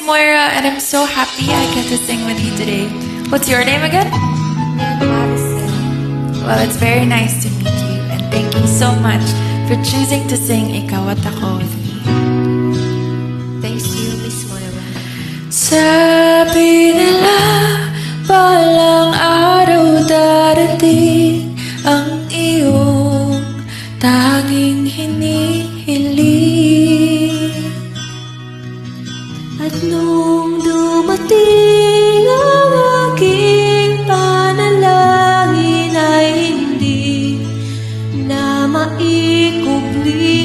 Moira, and I'm so happy I get to sing with you today. What's your name again? Well, it's very nice to meet you, and thank you so much for choosing to sing Ikaw at Ako with me. Thanks to you, Miss Moira. Sabi nila, balang araw darating ang iyong tanging hinihiling. At nung dumating ang aking panalangin ay hindi na maikubli.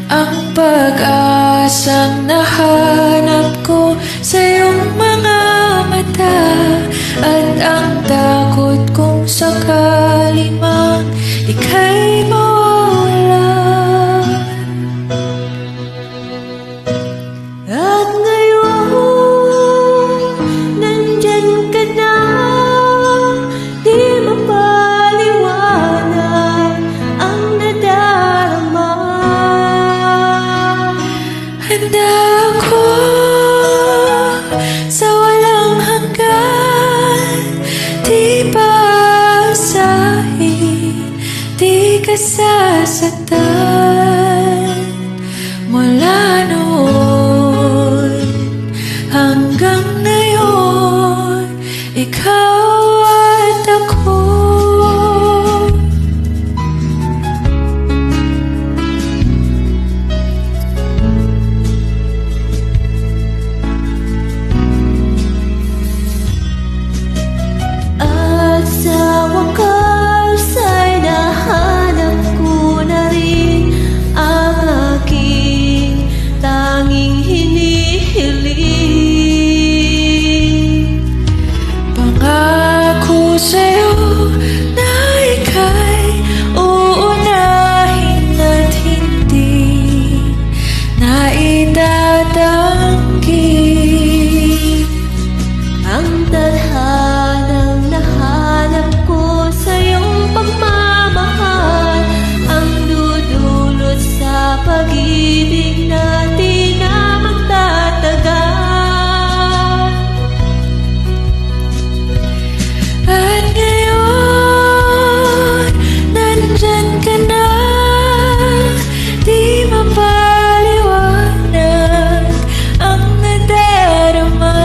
Ang pag-asang nahanap ko sa iyong mga mata, at ang takot kung sakali mang ika'y mawala. At ngayon, nandyan ka na, di mapaliwanag ang nadarama. Handa ako sa walang hanggan, di paasahin, di ka sasaktan. Mula noon hanggang ngayon, ikaw at ako. At sa wakas ay nahanap ko na rin ang aking tanging hinihiling. Pangako sa'yo na ika'y uunahin at hindi na itatanggi. Ang tadhanang nahanap ko sa iyong pagmamahal, ang dudulot sa pag-ibig natin na magtatagal. At ngayon, nandyan ka na, di mapaliwanag ang nadarama.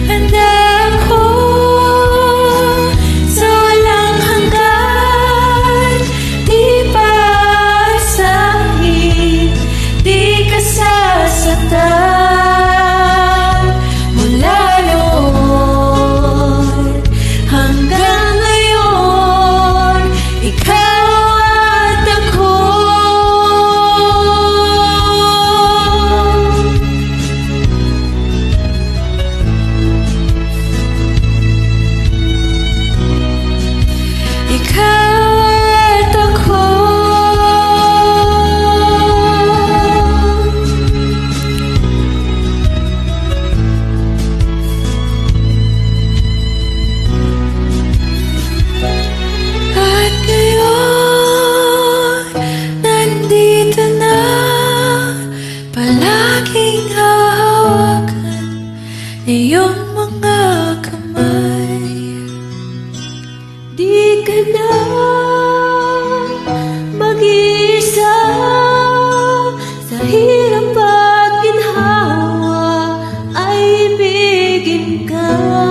Handa ako sa walang hanggan, di paasahin, di ka sasaktan. Mula noon hanggang ngayon, ikaw at ako. Ikaw at ako. At ngayon, nandito na, palaging hahawakan iyong mga kamay. Di ka na mag-iisa sa hirap at ginhawa, ay ibigin ka.